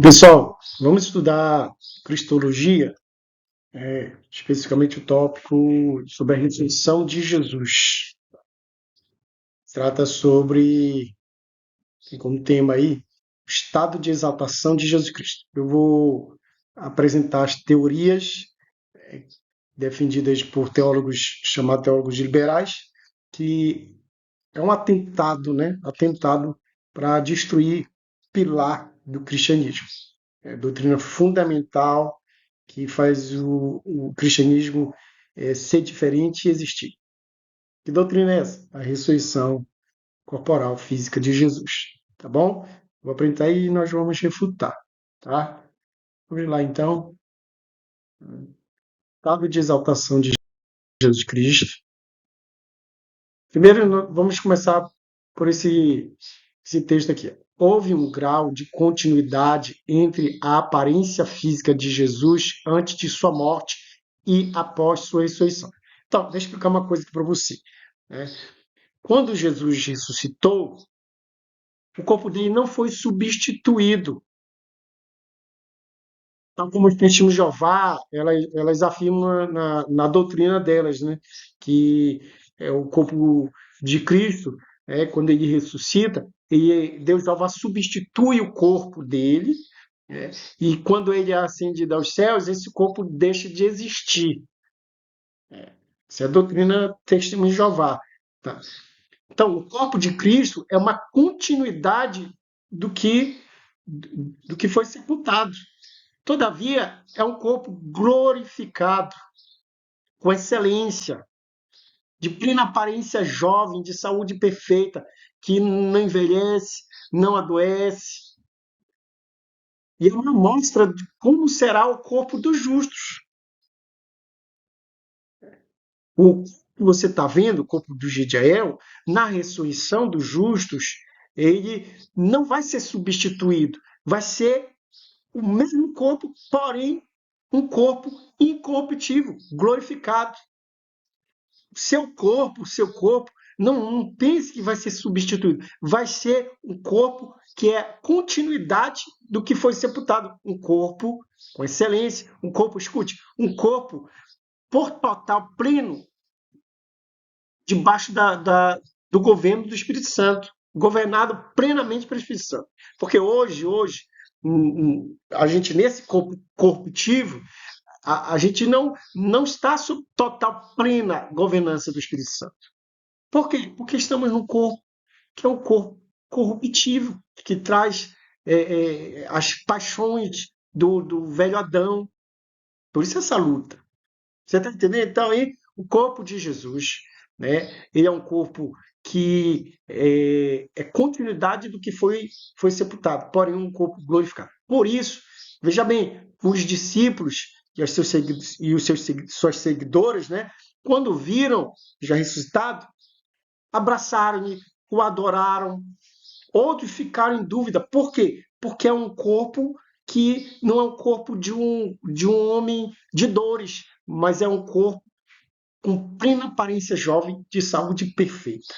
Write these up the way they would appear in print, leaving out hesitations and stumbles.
Pessoal, vamos estudar Cristologia, especificamente o tópico sobre a ressurreição de Jesus. Trata sobre, tem como tema aí, o estado de exaltação de Jesus Cristo. Eu vou apresentar as teorias defendidas por teólogos, chamados teólogos liberais, que é um atentado, né? Atentado para destruir pilar do cristianismo. É doutrina fundamental que faz o cristianismo ser diferente e existir. Que doutrina é essa? A ressurreição corporal, física de Jesus. Tá bom? Vou apresentar e nós vamos refutar. Tá? Vamos lá então. Estado de exaltação de Jesus Cristo. Primeiro, vamos começar por esse texto aqui. Houve um grau de continuidade entre a aparência física de Jesus antes de sua morte e após sua ressurreição. Então, deixa eu explicar uma coisa aqui para você. Né? Quando Jesus ressuscitou, o corpo dele não foi substituído. Então, como os testemunhos de Jeová, elas afirmam na doutrina delas, né, que o corpo de Cristo, quando ele ressuscita, Deus Jeová substitui o corpo dele, né, e quando ele é ascendido aos céus, esse corpo deixa de existir. Essa é a doutrina testemunho de Jeová. Tá? Então, o corpo de Cristo é uma continuidade do que foi sepultado. Todavia, é um corpo glorificado, com excelência, de plena aparência jovem, de saúde perfeita, que não envelhece, não adoece. E é uma mostra de como será o corpo dos justos. O que você está vendo, o corpo do Gideão, na ressurreição dos justos, ele não vai ser substituído, vai ser o mesmo corpo, porém um corpo incorruptível, glorificado. Seu corpo, não pense que vai ser substituído. Vai ser um corpo que é continuidade do que foi sepultado. Um corpo com excelência, um corpo, escute, um corpo por total, pleno, debaixo do governo do Espírito Santo, governado plenamente pelo Espírito Santo. Porque hoje a gente, nesse corpo corruptivo, a gente não está sob total, plena governança do Espírito Santo. Por quê? Porque estamos num corpo que é um corpo corruptível, que traz as paixões do velho Adão. Por isso essa luta. Você está entendendo? Então, aí, o corpo de Jesus, né, ele é um corpo que é continuidade do que foi sepultado, porém um corpo glorificado. Por isso, veja bem, os discípulos suas seguidoras, né, quando viram já ressuscitado, abraçaram-lhe, o adoraram. Outros ficaram em dúvida. Por quê? Porque é um corpo que não é um corpo de um homem de dores, mas é um corpo com plena aparência jovem, de saúde perfeita.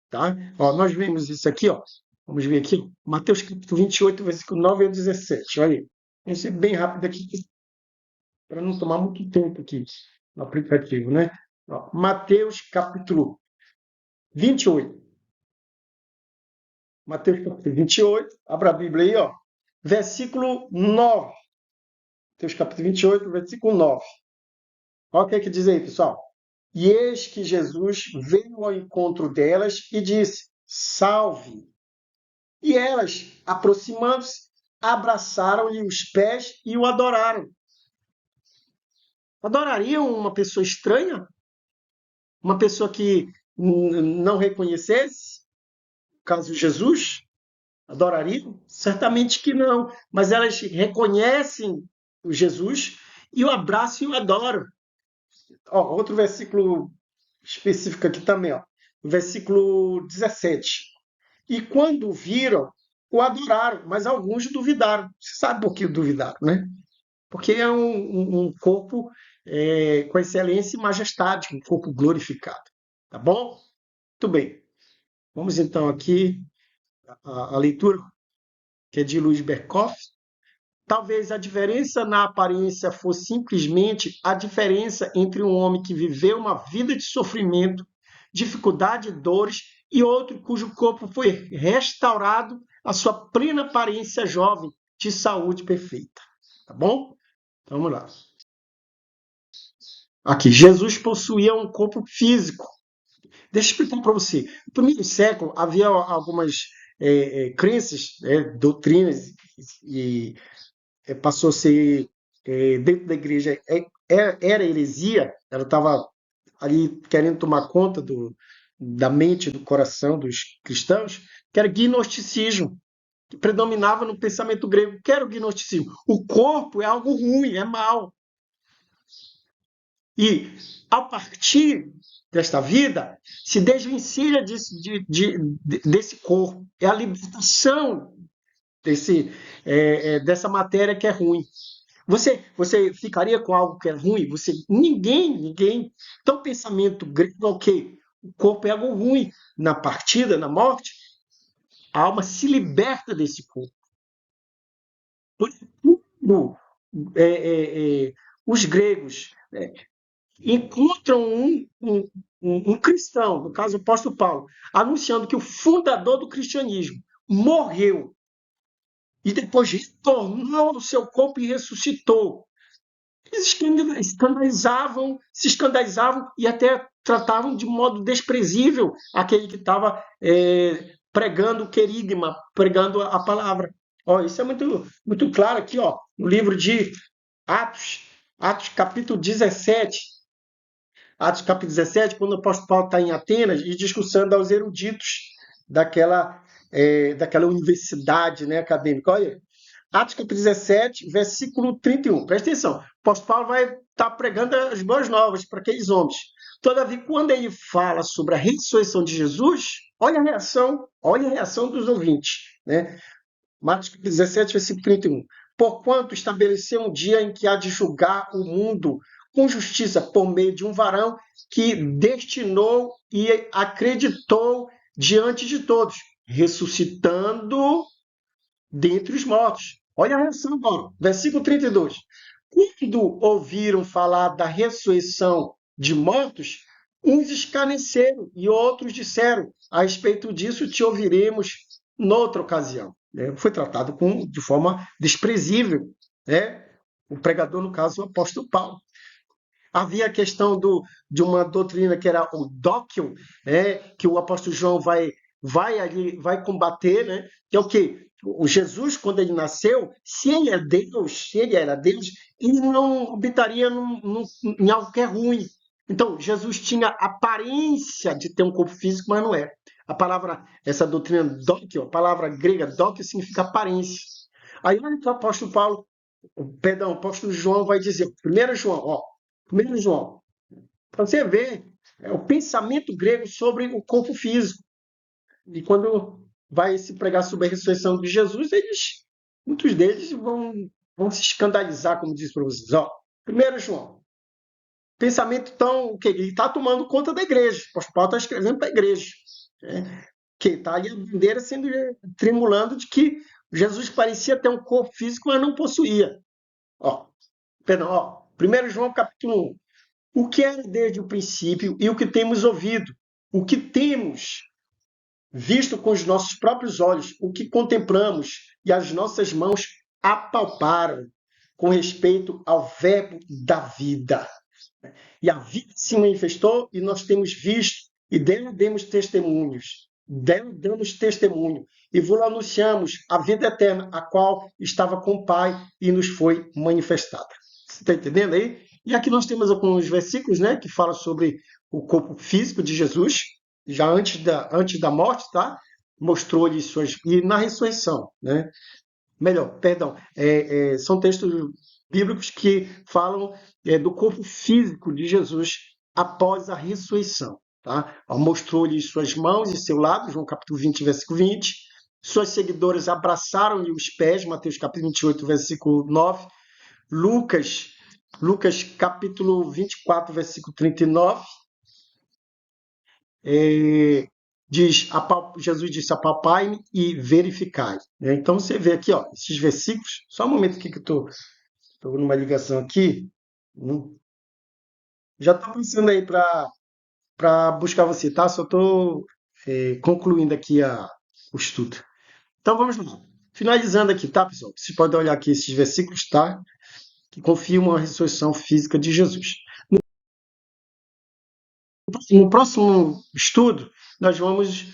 Tá? Ó, nós vemos isso aqui, ó. Vamos ver aqui, Mateus capítulo 28, versículo 9 a 17. Olha aí. Vamos ser bem rápido aqui, para não tomar muito tempo aqui no aplicativo, né? Ó, Mateus capítulo 28. Mateus capítulo 28. Abra a Bíblia aí, ó. Versículo 9. Mateus capítulo 28, versículo 9. Olha o que diz aí, pessoal. E eis que Jesus veio ao encontro delas e disse: Salve! E elas, aproximando-se, abraçaram-lhe os pés e o adoraram. Adorariam uma pessoa estranha? Uma pessoa que não reconhecesse, caso Jesus? Adorariam? Certamente que não. Mas elas reconhecem o Jesus e o abraçam e o adoram. Ó, outro versículo específico aqui também, ó. Versículo 17. E quando viram, o adoraram, mas alguns duvidaram. Você sabe por que duvidaram, né? Porque é um corpo com excelência e majestade, um corpo glorificado. Tá bom? Muito bem. Vamos então aqui à leitura. que é de Luiz Berkoff, talvez a diferença na aparência fosse simplesmente a diferença entre um homem que viveu uma vida de sofrimento, dificuldade e dores e outro cujo corpo foi restaurado à sua plena aparência jovem, de saúde perfeita. Tá bom? Então, vamos lá. Aqui, Jesus possuía um corpo físico. Deixa eu explicar para você. No primeiro século, havia algumas crenças, doutrinas, e passou a ser, dentro da igreja, era heresia, ela estava ali querendo tomar conta da mente, do coração dos cristãos, que era gnosticismo, que predominava no pensamento grego. Que era o gnosticismo? O corpo é algo ruim, é mal. E, a partir desta vida, se desvencilha desse corpo. É a libertação dessa matéria que é ruim. Você ficaria com algo que é ruim? Ninguém. Então, o pensamento grego é o quê? O corpo é algo ruim. Na partida, na morte, a alma se liberta desse corpo. Por isso, é, é, é, os gregos encontram um cristão, no caso o apóstolo Paulo, anunciando que o fundador do cristianismo morreu e depois retornou ao seu corpo e ressuscitou. Eles se escandalizavam e até tratavam de modo desprezível aquele que estava pregando o querigma, pregando a palavra. Ó, isso é muito, muito claro aqui, ó, no livro de Atos capítulo 17. Atos capítulo 17, quando o apóstolo Paulo está em Atenas e discursando aos eruditos daquela universidade, né, acadêmica. Olha, Atos capítulo 17, versículo 31. Presta atenção. O apóstolo Paulo vai estar pregando as boas novas para aqueles homens. Todavia, quando ele fala sobre a ressurreição de Jesus, olha a reação dos ouvintes, né? Atos capítulo 17, versículo 31. Porquanto estabeleceu um dia em que há de julgar o mundo com justiça por meio de um varão que destinou e acreditou diante de todos, ressuscitando dentre os mortos. Olha a reação agora, versículo 32. Quando ouviram falar da ressurreição de mortos, uns escarneceram e outros disseram: a respeito disso te ouviremos noutra ocasião. Foi tratado de forma desprezível, né? O pregador, no caso, o apóstolo Paulo. Havia a questão de uma doutrina que era o dóquio, que o apóstolo João vai combater, né? Que é o quê? O Jesus, quando ele nasceu, se ele era Deus, ele não habitaria em algo que é ruim. Então, Jesus tinha aparência de ter um corpo físico, mas não é. Essa doutrina dóquio, a palavra grega dóquio significa aparência. Aí olha que o apóstolo Paulo, o apóstolo João vai dizer, 1 João, para você ver o pensamento grego sobre o corpo físico. E quando vai se pregar sobre a ressurreição de Jesus, muitos deles vão se escandalizar, como disse para vocês. 1 João, pensamento tão que ele está tomando conta da igreja. O apóstolo Paulo está escrevendo para a igreja. Que está ali a bandeira sendo tremulando de que Jesus parecia ter um corpo físico, mas não possuía. 1 João capítulo 1. O que era desde o princípio e o que temos ouvido, o que temos visto com os nossos próprios olhos, o que contemplamos e as nossas mãos apalparam com respeito ao verbo da vida. E a vida se manifestou e nós temos visto e dela damos testemunhos. Dela damos testemunho e vos anunciamos a vida eterna, a qual estava com o Pai e nos foi manifestada. Você está entendendo aí? E aqui nós temos alguns versículos, né, que falam sobre o corpo físico de Jesus, já antes da morte, tá? Mostrou-lhe suas... E na ressurreição, né? São textos bíblicos que falam do corpo físico de Jesus após a ressurreição, tá? Mostrou-lhe suas mãos e seu lado, João capítulo 20, versículo 20. Suas seguidoras abraçaram-lhe os pés, Mateus capítulo 28, versículo 9. Lucas capítulo 24, versículo 39. Jesus disse: apalpai-me e verificai. Né? Então você vê aqui, ó, esses versículos. Só um momento aqui que eu estou numa ligação aqui. Já estou pensando aí para buscar você, tá? Só estou concluindo aqui o estudo. Então vamos lá. Finalizando aqui, tá, pessoal? Vocês podem olhar aqui esses versículos, tá? Que confirmam a ressurreição física de Jesus. No próximo estudo, nós vamos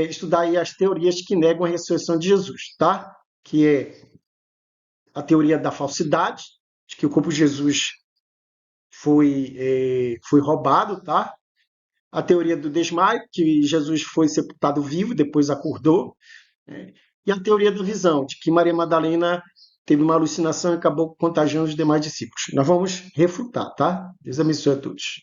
estudar aí as teorias que negam a ressurreição de Jesus, tá? Que é a teoria da falsidade, de que o corpo de Jesus foi roubado, tá? A teoria do desmaio, que Jesus foi sepultado vivo, depois acordou, né? E a teoria da visão, de que Maria Madalena teve uma alucinação e acabou contagiando os demais discípulos. Nós vamos refutar, tá? Deus abençoe a todos.